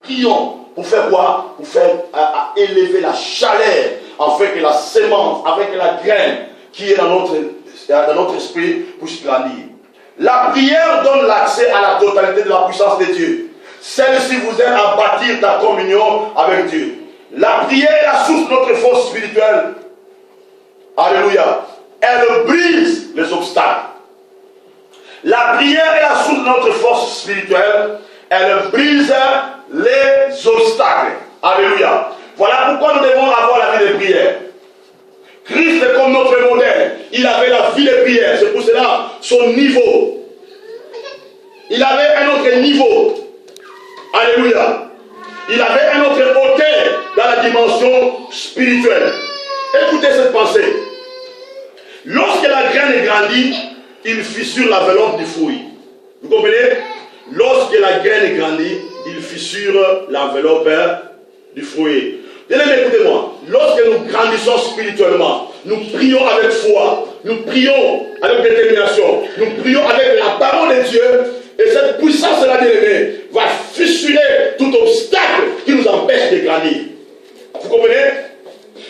Prions pour faire quoi? Pour faire élever la chaleur, afin que la sémence, afin que la graine qui est dans notre esprit puisse grandir. La prière donne l'accès à la totalité de la puissance de Dieu. Celle-ci vous aide à bâtir ta communion avec Dieu. La prière est la source de notre force spirituelle. Alléluia. Elle brise les obstacles. La prière est la source de notre force spirituelle. Elle brise les obstacles. Alléluia. Voilà pourquoi nous devons avoir la vie de prière. Christ est comme notre modèle. Il avait la vie de prière. C'est pour cela son niveau. Il avait un autre niveau. Alléluia. Il avait un autre hauteur dans la dimension spirituelle. Écoutez cette pensée. Lorsque la graine grandit, il fissure l'enveloppe du fruit. Vous comprenez? Lorsque la graine grandit, il fissure l'enveloppe du fruit. Bien-aimés, écoutez-moi. Lorsque nous grandissons spirituellement, nous prions avec foi, nous prions avec détermination, nous prions avec la parole de Dieu, et cette puissance-là, bien-aimés, va fissurer tout obstacle qui nous empêche de grandir. Vous comprenez?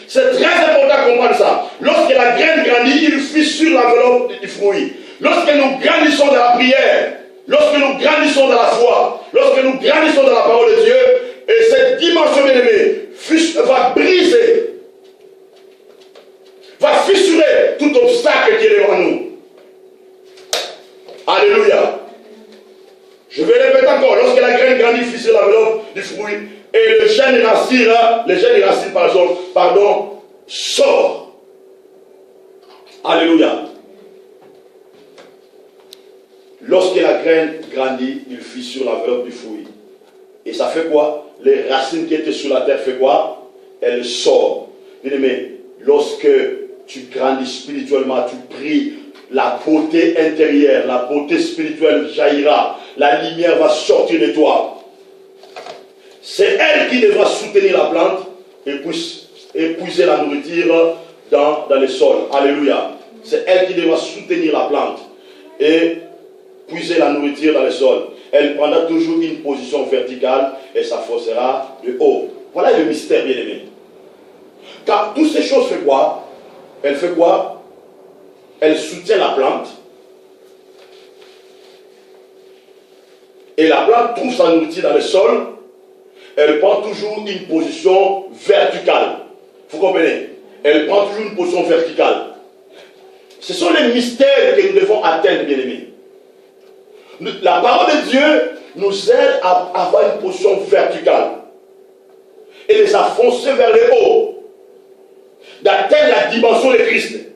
C'est très important de comprendre ça. Lorsque la graine grandit, il fissure l'enveloppe du fruit. Lorsque nous grandissons dans la prière, lorsque nous grandissons dans la foi, lorsque nous grandissons dans la parole de Dieu, et cette dimension, bien-aimée, va briser, va fissurer tout obstacle qui est devant nous. Alléluia. Je vais répéter encore. Lorsque la graine grandit, fissure l'enveloppe du fruit, et le gène racine, sort. Alléluia. Lorsque la graine grandit, il fissure l'enveloppe du fruit. Et ça fait quoi? Les racines qui étaient sur la terre fait quoi? Elles sortent. Bien-aimé, lorsque tu grandis spirituellement, tu pries, la beauté intérieure, la beauté spirituelle jaillira. La lumière va sortir de toi. C'est elle qui devra soutenir la plante et puiser la nourriture dans le sol. Alléluia. C'est elle qui devra soutenir la plante et puiser la nourriture dans le sol. Elle prendra toujours une position verticale et s'afforcera de haut. Voilà le mystère, bien-aimé. Car toutes ces choses fait quoi? Elle fait quoi? Elle soutient la plante. Et la plante trouve sa nourriture dans le sol. Elle prend toujours une position verticale. Vous comprenez? Elle prend toujours une position verticale. Ce sont les mystères que nous devons atteindre, bien-aimés. La parole de Dieu nous aide à avoir une position verticale et les enfoncer vers le haut, d'atteindre la dimension de Christ.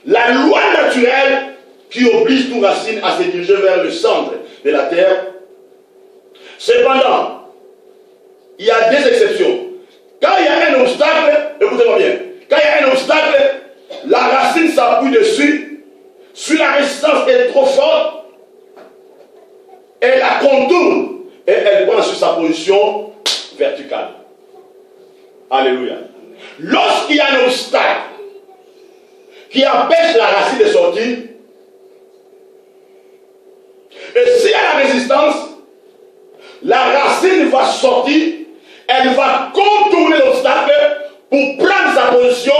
La loi naturelle qui oblige toute racine à se diriger vers le centre de la terre. Cependant, il y a des exceptions. Quand il y a un obstacle, écoutez-moi bien, quand il y a un obstacle, la racine s'appuie dessus. Si la résistance est trop forte, elle la contourne et elle prend sur sa position verticale. Alléluia. Lorsqu'il y a un obstacle qui empêche la racine de sortir, et s'il y a la résistance, la racine va sortir, elle va contourner l'obstacle pour prendre sa position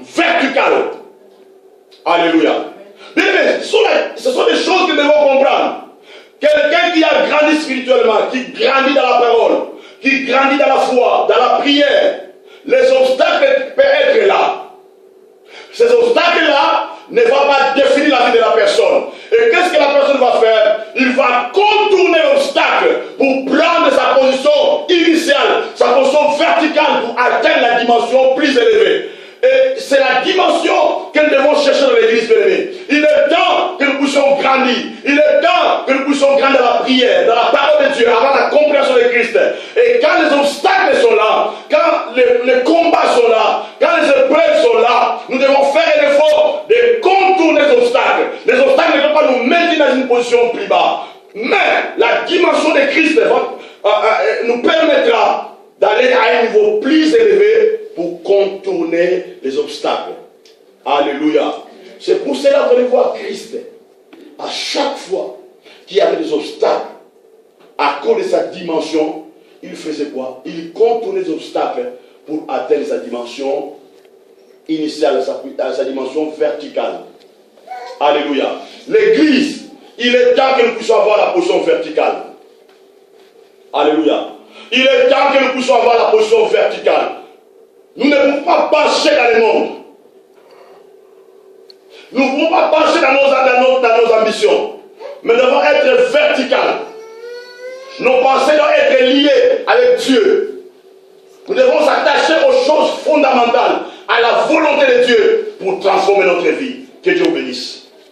verticale. Alléluia. Bien, ce sont des choses que nous devons comprendre. Quelqu'un qui a grandi spirituellement, qui grandit dans la parole, qui grandit dans la foi, dans la prière, les obstacles peuvent être là. Ces obstacles-là ne vont pas définir la vie de la personne. Et qu'est-ce que la personne va faire? Il va contourner l'obstacle pour prendre sa position initiale, sa position verticale pour atteindre la dimension plus élevée. Et c'est la dimension que nous devons chercher dans l'église, bien-aimée. Il est temps que nous puissions grandir. Il est temps que nous puissions grandir dans la prière, dans la parole de Dieu, avoir la compréhension de Christ. Et quand les obstacles sont là, quand les combats sont là, quand les épreuves sont là, nous devons faire l'effort de contourner les obstacles. Les obstacles ne peuvent pas nous mettre dans une position plus bas. Mais la dimension de Christ nous permettra d'aller à un niveau plus élevé pour contourner les obstacles. Alléluia. C'est pour cela que vous allez voir Christ, à chaque fois qu'il y avait des obstacles à cause de sa dimension, il faisait quoi? Il contournait les obstacles pour atteindre sa dimension initiale, sa dimension verticale. Alléluia. L'église, il est temps que nous puissions avoir la position verticale. Alléluia. Il est temps que nous puissions avoir la position verticale. Nous ne pouvons pas pencher dans le monde. Nous ne pouvons pas pencher dans nos ambitions. Mais nous devons être vertical. Nos pensées doivent être liées avec Dieu. Nous devons s'attacher aux choses fondamentales, à la volonté de Dieu pour transformer notre vie. Que Dieu vous bénisse.